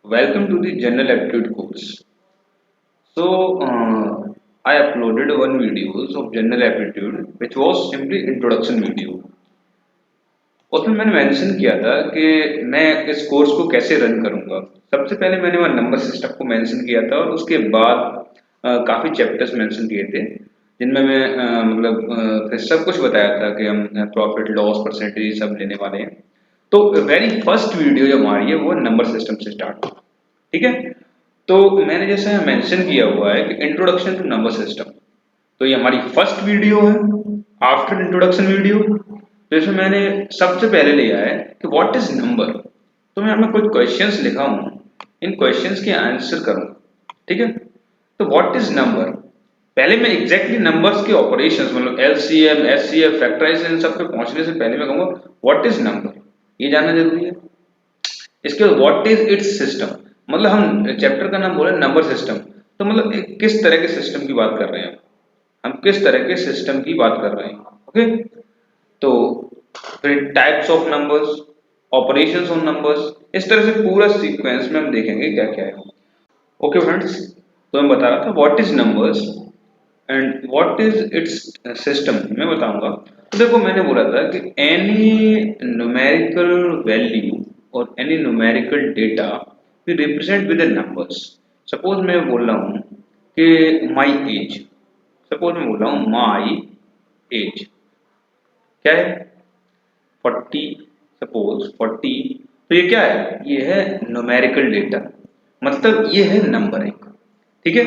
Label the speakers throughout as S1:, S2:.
S1: Welcome to the General Aptitude course. I uploaded one videos of General Aptitude, which was simply introduction video. उसमें मैंने mention किया था कि मैं इस कोर्स को कैसे रन करूंगा। सबसे पहले मैंने वहाँ नंबर सिस्टम को मेंशन किया था और उसके बाद काफ़ी चैप्टर्स मेंशन किए थे जिनमें मैं फिर सब कुछ बताया था कि हम प्रॉफिट लॉस परसेंटेज सब लेने वाले हैं। तो वेरी फर्स्ट वीडियो जो हमारी है वो नंबर सिस्टम से स्टार्ट, ठीक है। तो मैंने जैसे मेंशन किया हुआ है कि इंट्रोडक्शन टू नंबर सिस्टम, तो ये हमारी फर्स्ट वीडियो है आफ्टर इंट्रोडक्शन वीडियो। तो इसमें मैंने सबसे पहले लिया है कि व्हाट इज नंबर। तो मैं यहाँ में कुछ क्वेश्चंस लिखा हूँ, इन क्वेश्चंस के आंसर करूँगा, ठीक है। तो व्हाट इज नंबर, पहले मैं एग्जैक्टली नंबर्स के ऑपरेशंस मतलब एलसीएम एचसीएफ फैक्टराइजेशन सब पे पहुंचने से पहले मैं कहूँगा व्हाट इज नंबर, ये जानना जरूरी है। इसके बाद व्हाट इज इट्स सिस्टम, मतलब हम चैप्टर का नाम बोले नंबर सिस्टम, तो मतलब किस तरह के सिस्टम की बात कर रहे हैं, हम किस तरह के सिस्टम की बात कर रहे हैं। ओके, तो फिर types of numbers, operations on numbers, इस तरह से पूरा सीक्वेंस में हम देखेंगे क्या क्या है। ओके फ्रेंड्स, तो मैं बता रहा था what is numbers and what is its system, मैं बताऊंगा। तो देखो मैंने बोला था कि एनी न्यूमेरिकल वैल्यू और any numerical data we represent with numbers. Suppose मैं बोल रहा हूँ कि माई एज, सपोज मैं बोल रहा हूँ माई एज क्या है 40, सपोज 40। तो ये क्या है, ये है न्यूमेरिकल डेटा, मतलब ये है नंबर एक, ठीक है।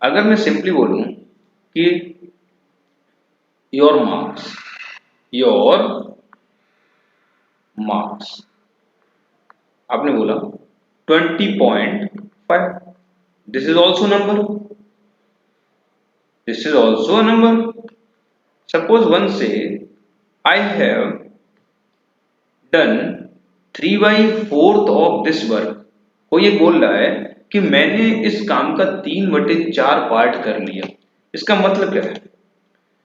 S1: अगर मैं सिंपली बोलूं कि योर मार्क्स, योर मार्क्स, आपने बोला 20.5, this is also number, this is also a number. Suppose one से I have done 3/4 of this work, वो ये बोल रहा है कि मैंने इस काम का 3/4 पार्ट कर लिया। इसका मतलब क्या है,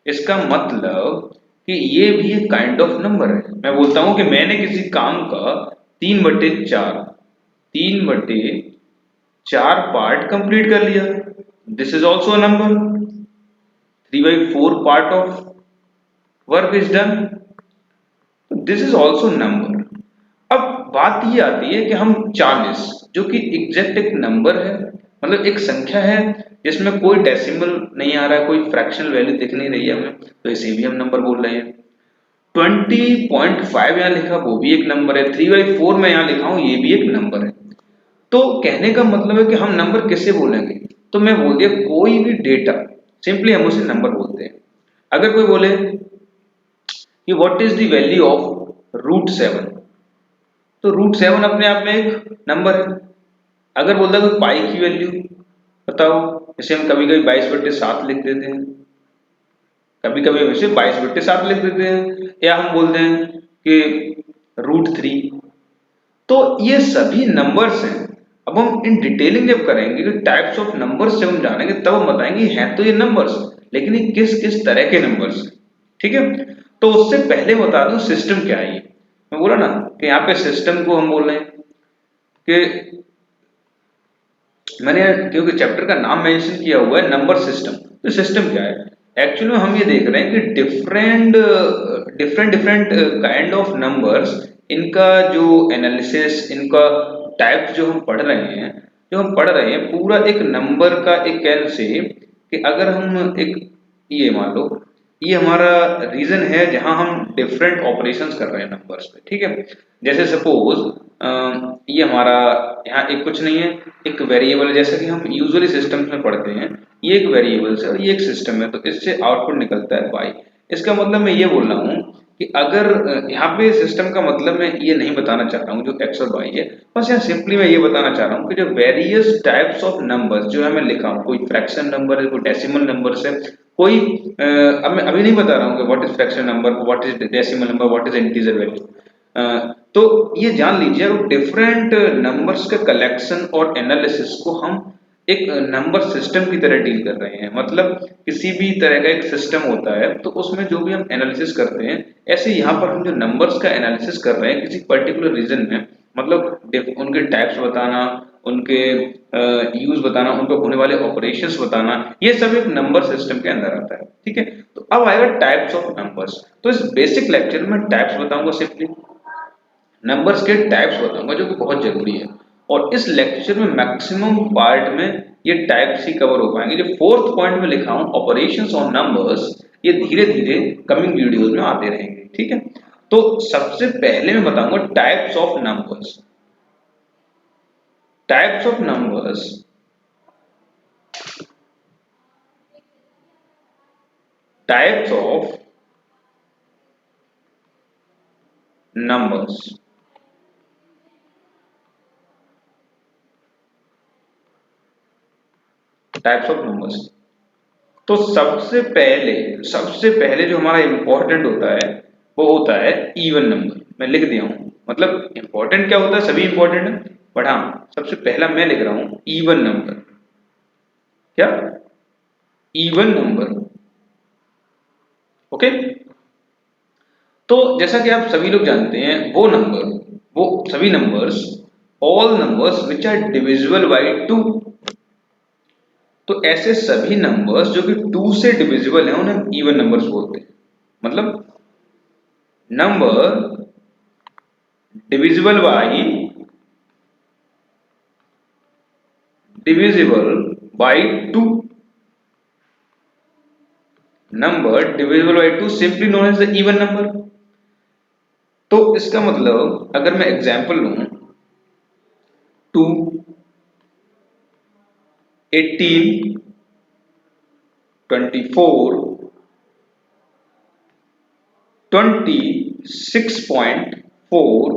S1: इसका मतलब कि ये भी एक काइंड ऑफ नंबर है। मैं बोलता हूं कि मैंने किसी काम का 3/4 पार्ट कंप्लीट कर लिया, this is also a number. 3/4 part of work is done, this is also number. अब बात ये आती है कि हम 40, जो कि एग्जैक्ट एक नंबर है, मतलब एक संख्या है जिसमें कोई डेसिमल नहीं आ रहा है, कोई फ्रैक्शनल वैल्यू दिख नहीं रही है हमें, तो इसे भी हम नंबर बोल रहे हैं। 20.5 यहाँ लिखा वो भी एक नंबर है, 3/4 में यहाँ लिखा हूं ये भी एक नंबर है। तो कहने का मतलब है कि हम नंबर किससे बोलेंगे, तो मैं बोल दिया कोई भी डेटा, सिंपली हम उसे नंबर बोलते हैं। अगर कोई बोले कि what is the value of √7, तो √7 अपने आप में एक नंबर है। अगर बोलता है पाई की वैल्यू बताओ, इसे हम कभी कभी 22/7 लिख देते हैं, कभी कभी हम इसे 22/7 लिख देते हैं, या हम बोलते हैं कि √3। तो ये सभी नंबर्स हैं। अब हम इन डिटेलिंग जब करेंगे कि टाइप्स ऑफ नंबर्स जब हम जानेंगे तब हम बताएंगे हैं तो ये नंबर्स, लेकिन ये किस किस तरह के नंबर्स हैं, ठीक है। तो उससे पहले बता दूं सिस्टम क्या है। ये मैं बोला ना कि यहाँ पे सिस्टम को हम बोल रहे हैं कि मैंने क्योंकि चैप्टर का नाम मेंशन किया हुआ है नंबर सिस्टम, तो सिस्टम क्या है, एक्चुअली हम ये देख रहे हैं कि different different different kind of numbers, इनका जो एनालिसिस, इनका टाइप्स जो हम पढ़ रहे हैं, जो हम पढ़ रहे हैं पूरा एक नंबर का एक कैन से, कि अगर हम एक ये मान लो ये हमारा रीजन है जहां हम डिफरेंट ऑपरेशंस कर रहे हैं नंबर्स पे, ठीक है। जैसे सपोज ये हमारा यहाँ एक कुछ नहीं है, एक वेरिएबल है, जैसा कि हम यूजुअली सिस्टम्स में पढ़ते हैं, ये एक वेरिएबल है और ये एक सिस्टम है, तो इससे आउटपुट निकलता है y। इसका मतलब मैं ये बोल रहा हूँ कि अगर यहाँ पे सिस्टम का मतलब मैं ये नहीं बताना चाह रहा हूँ जो x और y है, बस यहाँ सिंपली मैं ये बताना चाह रहा हूँ कि जो वेरियस टाइप्स ऑफ नंबर्स जो है मैं लिखा हूँ, कोई फ्रैक्शन नंबर है, कोई डेसिमल नंबर है, कोई अब मैं अभी नहीं बता रहा हूँ कि what is fraction number, what is decimal number, what is integer value. तो ये जान लीजिए डिफरेंट नंबर्स के कलेक्शन और एनालिसिस को हम एक नंबर सिस्टम की तरह डील कर रहे हैं। मतलब किसी भी तरह का एक सिस्टम होता है तो उसमें जो भी हम एनालिसिस करते हैं, ऐसे यहाँ पर हम जो नंबर्स का एनालिसिस कर रहे हैं किसी पर्टिकुलर रीजन में, मतलब उनके टाइप्स बताना, उनके यूज बताना, उन पर होने वाले ऑपरेशंस बताना, ये सब एक नंबर सिस्टम के अंदर आता है। ठीक है, तो अब आएगा टाइप्स ऑफ नंबर्स। तो इस बेसिक लेक्चर में टाइप्स बताऊंगा, सिंपली नंबर्स के टाइप्स बताऊंगा, जो कि बहुत जरूरी है। और इस लेक्चर में मैक्सिमम पार्ट में ये टाइप्स ही कवर हो पाएंगे। जो फोर्थ पॉइंट में लिखा हूं ऑपरेशंस ऑन नंबर्स, ये धीरे धीरे कमिंग वीडियोस में आते रहेंगे। ठीक है, तो सबसे पहले मैं बताऊंगा types of numbers. Types of numbers, types of numbers. Types of numbers, तो सबसे पहले जो हमारा इंपॉर्टेंट होता है वो होता है इवन नंबर। मैं लिख दिया हूं, मतलब इंपॉर्टेंट क्या होता है, सभी इंपॉर्टेंट है, बट हाँ सबसे पहला मैं लिख रहा हूं इवन नंबर। क्या? Even number. ओके, तो जैसा कि आप सभी लोग जानते हैं, वो सभी numbers, all numbers which are divisible by 2। तो ऐसे सभी नंबर्स जो कि 2 से डिविजिबल हैं उन्हें इवन नंबर्स बोलते हैं। मतलब number divisible by by 2, number divisible by 2 simply known as the even number. तो इसका मतलब अगर मैं एग्जांपल लूं, 2, 18, 24, 26.4,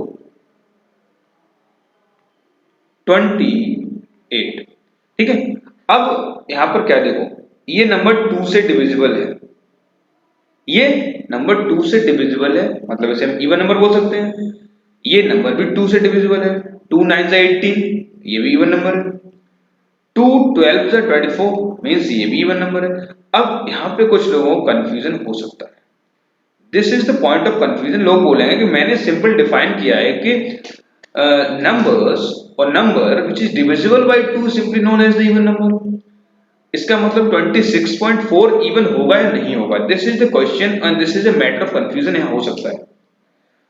S1: 28। ठीक है, अब यहां पर क्या देखो, ये नंबर 2 से डिविजिबल है, ये नंबर 2 से डिविजिबल है, मतलब इसे हम इवन नंबर बोल सकते हैं। ये नंबर भी 2 से डिविजिबल है, 2 9 18, ये भी इवन नंबर है। 2 12 24 मींस ये भी इवन नंबर है। अब यहाँ पे कुछ लोगों को कंफ्यूजन हो सकता है, this is the point of confusion. लोग बोलेंगे कि मैंने सिंपल डिफाइन किया है कि नंबर्स और number which is divisible by 2 simply known as the even number. इसका मतलब 26.4 इवन होगा या नहीं होगा, this is the question and this is a matter of confusion यहाँ हो सकता है।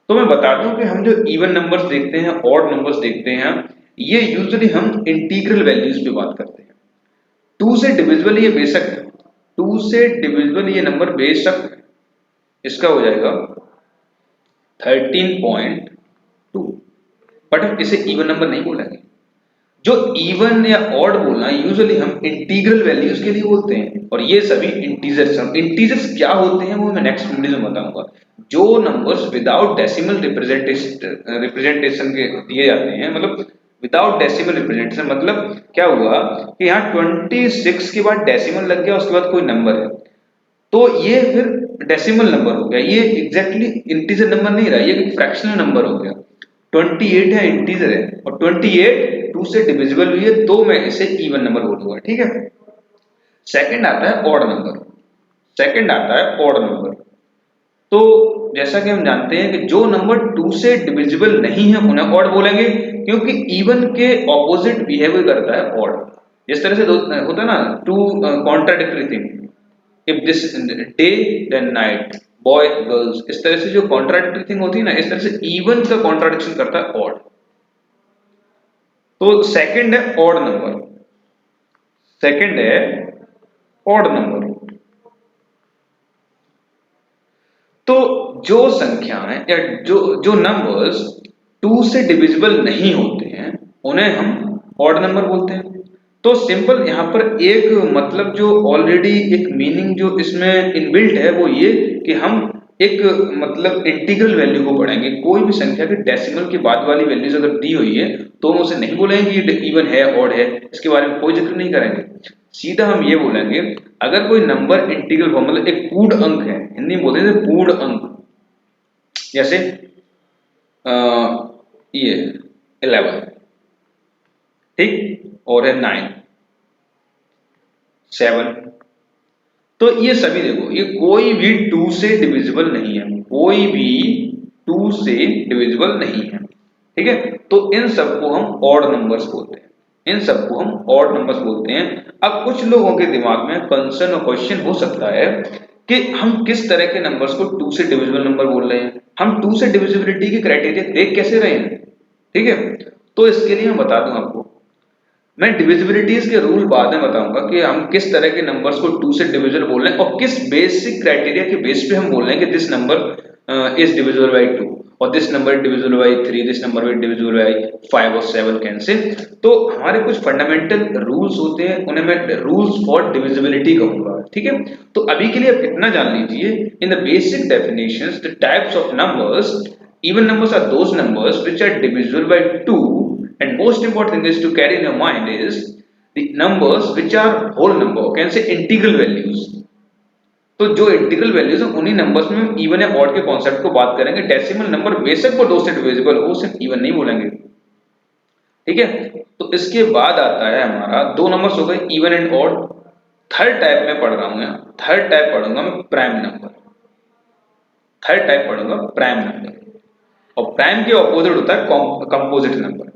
S1: तो मैं बताता हूँ कि हम जो इवन नंबर्स देखते हैं, ऑड नंबर्स देखते हैं, ये यूजुअली हम इंटीग्रल वैल्यूज पे बात करते हैं। 2 से डिविजिबल ये बेशक है, 2 से डिविजिबल ये नंबर बेशक है, इसका हो जाएगा 13.2, बट हम इसे इवन नंबर नहीं बोलेंगे। जो इवन या ऑड बोलना यूजुअली हम इंटीग्रल वैल्यूज के लिए बोलते हैं, और ये सभी इंटीजर्स। हम इंटीजर्स क्या होते हैं वो मैं नेक्स्ट वीडियो में बताऊंगा। जो नंबर्स विदाउट डेसिमल रिप्रेजेंटेशन के दिए जाते हैं, मतलब विदाउट डेसिमल रिप्रेजेंटेशन, मतलब क्या हुआ कि यहाँ 26 के बाद डेसिमल लग गया, उसके बाद कोई नंबर है, तो ये फिर डेसिमल नंबर हो गया, ये एग्जैक्टली इंटीजर नंबर नहीं रहा, ये एक फ्रैक्शनल नंबर हो गया। 28 है, इंटीजर है, और 28 2 से डिविजिबल हुई है, तो मैं इसे इवन नंबर बोलूंगा। ठीक है, सेकंड आता है ऑड नंबर। सेकंड आता है ऑड नंबर। तो जैसा कि हम जानते हैं कि जो नंबर 2 से डिविजिबल नहीं है उन्हें ऑड बोलेंगे, क्योंकि इवन के ऑपोजिट बिहेवियर करता है ऑड। जिस तरह से होता है ना, two contradictory thing, if this day then night, boy girls, इस तरह से जो कॉन्ट्राडिक्टरी थिंग होती है ना, इस तरह से इवन का कॉन्ट्राडिक्शन करता है ऑड। तो सेकंड है ऑड नंबर, सेकंड है ऑड नंबर। तो जो संख्याएं या जो जो नंबर्स 2 से डिविजिबल नहीं होते हैं उन्हें हम ऑड नंबर बोलते हैं। तो सिंपल यहाँ पर एक मतलब जो ऑलरेडी एक मीनिंग जो इसमें इनबिल्ट है वो ये कि हम एक मतलब इंटीग्रल वैल्यू को पढ़ेंगे। कोई भी संख्या के डेसिमल के बाद वाली वैल्यूज अगर दी हुई है तो हम उसे नहीं बोलेंगे कि इवन है ऑड है, इसके बारे में कोई जिक्र नहीं करेंगे। सीधा हम ये बोलेंगे अगर कोई नंबर इंटीग्रल फॉर्म मतलब एक पूर्ण अंक है, हिंदी में बोलते हैं पूर्ण अंक, जैसे ये 11, ठीक, और है 9, 7, तो ये सभी देखो ये कोई भी 2 से डिविजिबल नहीं है, कोई भी 2 से डिविजिबल नहीं है। ठीक है, तो इन सबको हम ऑड नंबर्स बोलते हैं। इन सबको हम ऑड नंबर्स बोलते हैं। अब कुछ लोगों के दिमाग में कंसर्न और क्वेश्चन हो सकता है कि हम किस तरह के नंबर्स को 2 से डिविजिबल नंबर बोल रहे हैं, हम 2 से डिविजिबिलिटी की क्राइटेरिया देख कैसे रहे हैं, ठीक है। तो इसके लिए मैं बता दूं आपको, मैं डिविजिबिलिटीज के रूल बाद में बताऊंगा कि हम किस तरह के नंबर्स को 2 से डिविजिबल बोल रहे हैं और किस बेसिक क्राइटेरिया के बेस पे हम बोल रहे हैं कि this number is divisible by 2 और this number divisible by 3, this number is divisible bye 5 और 7 कैसे। तो हमारे कुछ फंडामेंटल रूल्स होते हैं, उन्हें मैं रूल्स फॉर डिविजिबिलिटी कहूंगा, ठीक है। तो अभी के लिए आप इतना जान लीजिए, in the basic definitions the types of numbers, even numbers are those numbers which are divisible by 2, and most important thing is to carry in your mind is the numbers which are whole number, can say integral values। तो जो integral values हैं उन्हीं numbers में हम even या odd के concept को बात करेंगे। डेसिमल नंबर बेशक वो 2 से डिविजिबल हो, सिर्फ इवन नहीं बोलेंगे, ठीक है। तो इसके बाद आता है हमारा दो नंबर्स हो गए even and odd. Third type में पढ़ रहा हूं मैं, थर्ड टाइप पढ़ूंगा मैं प्राइम नंबर, थर्ड टाइप पढ़ूंगा प्राइम नंबर। और प्राइम के ऑपोजिट होता है कंपोजिट नंबर।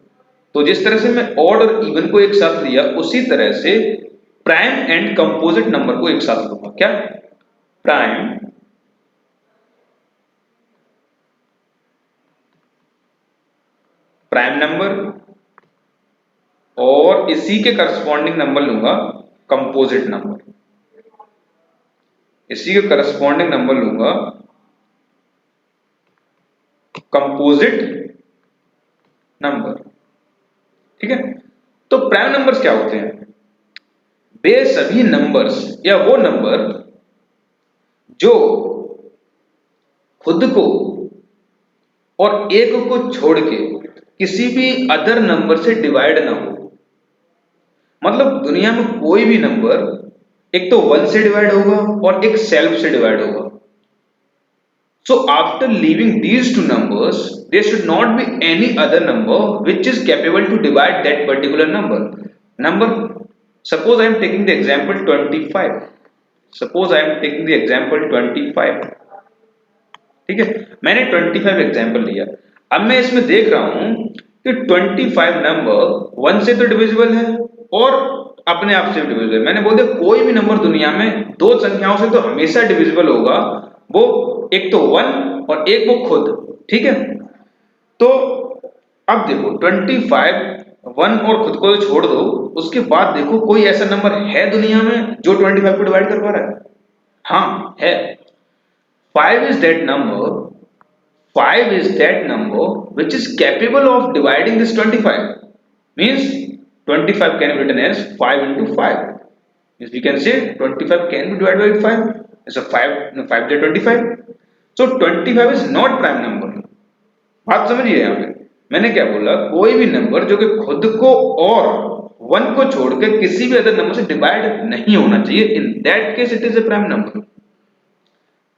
S1: तो जिस तरह से मैं ऑड और इवन को एक साथ लिया, उसी तरह से प्राइम एंड कंपोजिट नंबर को एक साथ लूंगा। क्या? प्राइम प्राइम नंबर और इसी के करस्पॉन्डिंग नंबर लूंगा कंपोजिट नंबर, इसी के करस्पॉन्डिंग नंबर लूंगा कंपोजिट नंबर, ठीक है। तो प्राइम नंबर्स क्या होते हैं? वे सभी नंबर्स या वो नंबर जो खुद को और एक को छोड़ के किसी भी अदर नंबर से डिवाइड ना हो। मतलब दुनिया में कोई भी नंबर एक तो 1 से डिवाइड होगा और एक सेल्फ से डिवाइड होगा। So after leaving these two numbers, there should not be any other number which is capable to divide that particular number. Suppose I am taking the example 25. Suppose I am taking the example 25. ठीक है, मैंने 25 example लिया। अब मैं इसमें देख रहा हूं कि 25 नंबर 1 से तो डिविजिबल है और अपने आप से डिविजिबल है। मैंने बोल दिया कोई भी नंबर दुनिया में दो संख्याओं से तो हमेशा डिविजिबल होगा, वो एक तो 1 और एक वो खुद, ठीक है। तो अब देखो 25 1 और खुद को छोड़ दो, उसके बाद देखो कोई ऐसा नंबर है दुनिया में जो 25 को डिवाइड कर पा रहा है? हाँ है। 5 is that number, 5 is that number which is capable of dividing this 25. Means 25 can be written as 5 into 5. Means we can say 25 can be divided by 5. So 5 is 25. So 25 is not prime number. बात समझिए यहाँ पे मैंने क्या बोला, कोई भी number जो कि खुद को और 1 को छोड़ के किसी भी अदर नंबर से डिवाइड नहीं होना चाहिए, in that case it is a prime number.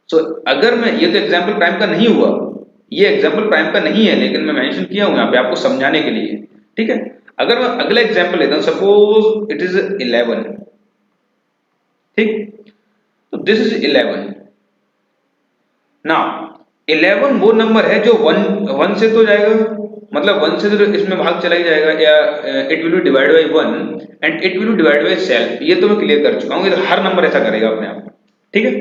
S1: So, अगर मैं ये तो एग्जाम्पल प्राइम का नहीं हुआ, ये एग्जाम्पल प्राइम का नहीं है, लेकिन मैं मेंशन किया हूं यहाँ पे आपको समझाने के लिए, ठीक है। अगर मैं अगला एग्जाम्पल लेता हूं, सपोज इट इज 11, ठीक। तो दिस इज 11। नाउ 11 वो नंबर है जो 1 से तो जाएगा, मतलब 1 से तो इसमें भाग चला ही जाएगा, या it will be divide by 1 and it will be divide by self. ये तो मैं क्लियर कर चुका हूं, ये तो हर नंबर ऐसा करेगा अपने आप, ठीक है।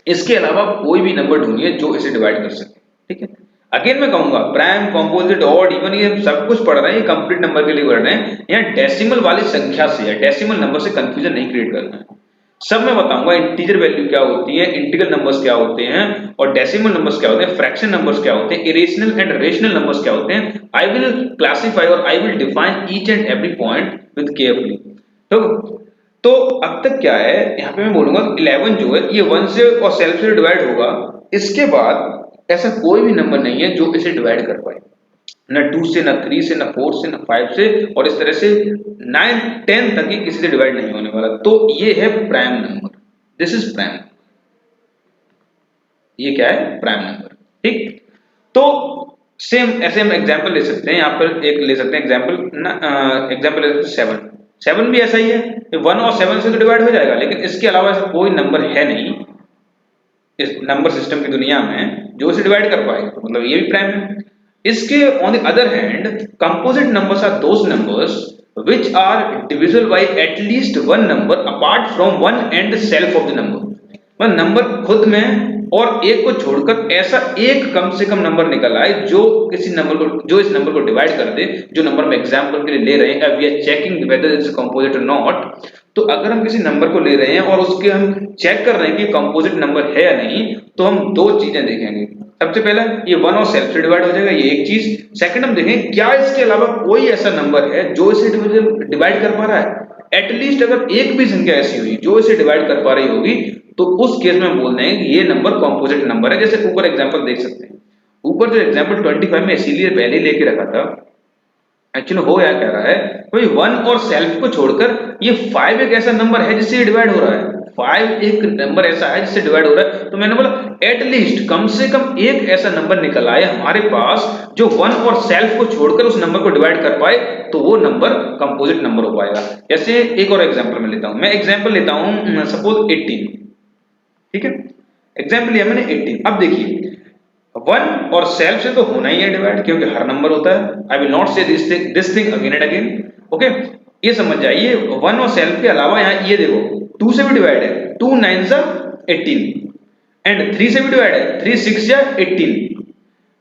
S1: इसके अलावा कोई भी नंबर ढूंढिए जो इसे डिवाइड कर सके, ठीक है। अगेन मैं कहूंगा प्राइम, कंपोजिट, ऑड, इवन ये सब कुछ पढ़ रहे हैं, ये कंप्लीट नंबर के लिए पढ़ रहे हैं। यहाँ डेसिमल वाली संख्या से है, डेसिमल नंबर से कंफ्यूजन नहीं क्रिएट करना है। सब मैं बताऊंगा इंटीजर वैल्यू क्या होती है, इंटीग्रल नंबर्स क्या होते हैं और डेसिमल नंबर्स क्या होते हैं, फ्रैक्शन नंबर्स क्या होते हैं, इरेशनल एंड रेशनल नंबर्स क्या होते हैं। आई विल क्लासिफाई और I will define each and every point with carefully. तो अब तक क्या है, यहाँ पे मैं बोलूंगा 11 जो है ये 1 से और सेल्फ से डिवाइड होगा। इसके बाद ऐसा कोई भी नंबर नहीं है जो इसे डिवाइड कर पाए, ना 2 से, ना 3 से, ना 4 से, ना 5 से, और इस तरह से 9 10 तक ही किसी से डिवाइड नहीं होने वाला। तो ये है prime number, this is prime. ये क्या है? प्राइम नंबर, ठीक। तो सेम ऐसे हम एग्जांपल ले सकते हैं, यहाँ पर एक ले सकते हैं एग्जांपल, एग्जांपल ले सकते हैं 7 भी ऐसा ही है, 1 और 7 से तो डिवाइड हो जाएगा, लेकिन इसके अलावा ऐसा कोई नंबर है नहीं इस नंबर सिस्टम की दुनिया में जो इसे डिवाइड कर पाए, मतलब ये भी प्राइम है। इसके on the other hand composite numbers are those numbers which are divisible by at least one number apart from one and self of the number। मतलब नंबर खुद में और एक को छोड़कर ऐसा एक कम से कम नंबर निकल आए जो किसी नंबर को, जो इस नंबर को डिवाइड कर दे, जो नंबर हम एग्जांपल के लिए ले रहे हैं, we are checking whether it's composite और नॉट। तो अगर हम किसी नंबर को ले रहे हैं और उसके हम चेक कर रहे हैं कि कंपोजिट नंबर है या नहीं, तो हम दो चीजें देखेंगे। सबसे पहला ये वन और सेल्फ से डिवाइड हो जाएगा, ये एक चीज। सेकंड हम देखें क्या इसके अलावा कोई ऐसा नंबर है जो इसे डिवाइड कर पा रहा है। एटलीस्ट अगर एक भी संख्या ऐसी हुई जो इसे डिवाइड कर पा रही होगी, तो उस केस में हम बोल रहे हैं कि ये नंबर कंपोजिट नंबर है। जैसे ऊपर एग्जांपल देख सकते हैं, ऊपर जो एग्जांपल 25 में इसीलिए पहले लेके रखा था, एक्चुअली हो क्या कह रहा है भाई, वन और सेल्फ को छोड़कर ये 5 एक ऐसा नंबर है जिससे ये डिवाइड हो रहा है। 5 एक नंबर ऐसा है जिससे डिवाइड हो रहा है। तो मैंने बोला एटलीस्ट कम से कम एक ऐसा नंबर निकल आए हमारे पास जो वन और सेल्फ को छोड़कर उस नंबर को डिवाइड कर पाए, तो वो नंबर कंपोजिट नंबर हो पाएगा। जैसे एक और एग्जांपल मैं लेता हूं, मैं एग्जांपल लेता हूं सपोज 18। ठीक है, एग्जांपल लिया मैंने 18। अब देखिए वन और सेल्फ से तो होना ही है डिवाइड, क्योंकि हर नंबर होता है। आई विल नॉट से this thing again and again. Okay, ये समझ जाइए। वन और सेल्फ के अलावा यहाँ ये देखो 2 से भी डिवाइड है, 2 9 जा 18, एंड 3 से भी डिवाइड है, 3 6 जा 18,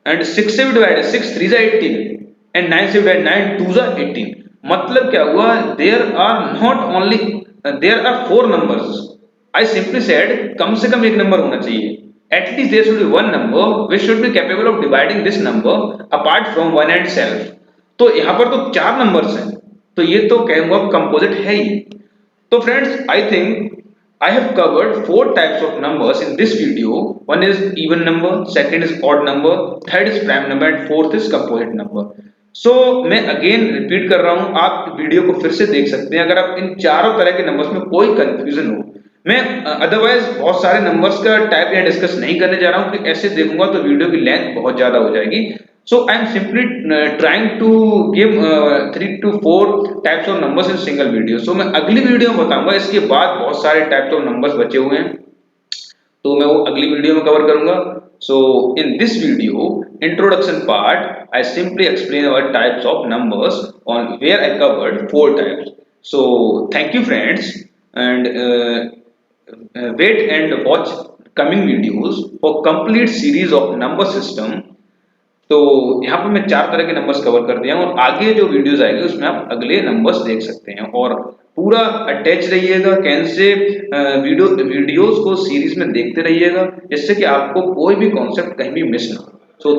S1: एंड 6 से भी डिवाइड है, 6 3 जा 18, एंड 9 से डिवाइड 9 2 जा 18। मतलब क्या हुआ, there are not only, there are 4 numbers. I simply said कम से कम एक नंबर होना चाहिए। At least there should be one number which should be capable of dividing this number apart from one and self। तो यहाँ पर तो 4 नंबर्स हैं, तो ये तो कहूंगा कंपोजिट है ही। तो friends, I think I have covered 4 types of numbers in this video। One is even number, second is odd number, third is prime number, and fourth is composite number। So मैं again repeat कर रहा हूं, आप video को फिर से देख सकते हैं अगर आप इन चारों तरह के नंबर्स में कोई कंफ्यूजन हो। मैं अदरवाइज बहुत सारे नंबर्स का टाइप यहाँ डिस्कस नहीं करने जा रहा हूँ, कि ऐसे देखूंगा तो वीडियो की लेंथ बहुत ज्यादा हो जाएगी। So I am simply trying to give 3 to 4 types of numbers in single video. So मैं अगली वीडियो में बताऊंगा, इसके बाद बहुत सारे टाइप्स ऑफ नंबर्स बचे हुए हैं, तो मैं वो अगली वीडियो में कवर करूंगा। So in this video introduction part I simply explain our types of numbers on where I covered 4 types. So thank you friends, and wait and watch coming videos for complete series of number system। तो यहाँ पे मैं 4 तरह के numbers cover कर दिया हूँ, और आगे जो वीडियोस आएंगे उसमें आप अगले नंबर्स देख सकते हैं। और पूरा अटैच रहिएगा, कैन से वीडियोस को सीरीज में देखते रहिएगा, जिससे कि आपको कोई भी कॉन्सेप्ट कहीं भी मिस ना हो। सो